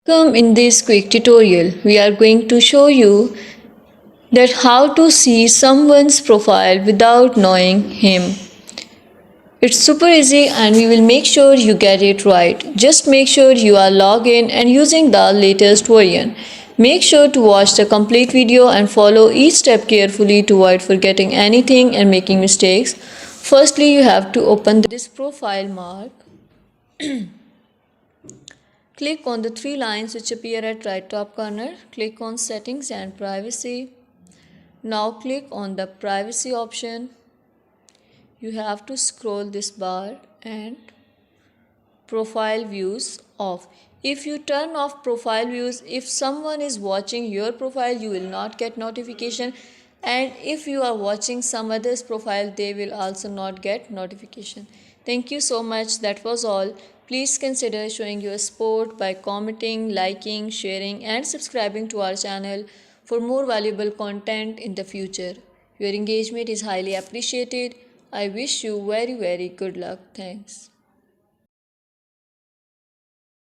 Welcome. In this quick tutorial, we are going to show you that how to see someone's profile without knowing him. It's super easy and we will make sure you get it right. Just make sure you are logged in and using the latest version. Make sure to watch the complete video and follow each step carefully to avoid forgetting anything and making mistakes. Firstly, you have to open this profile mark. Click on the three lines which appear at right top corner. Click on settings and privacy. Now click on the privacy option. You have to scroll this bar and profile views off. If you turn off profile views, if someone is watching your profile, you will not get notification, and if you are watching some other's profile, they will also not get notification. Thank you so much. That was all. Please consider showing your support by commenting, liking, sharing and subscribing to our channel for more valuable content in the future. Your engagement is highly appreciated. I wish you very good luck. Thanks.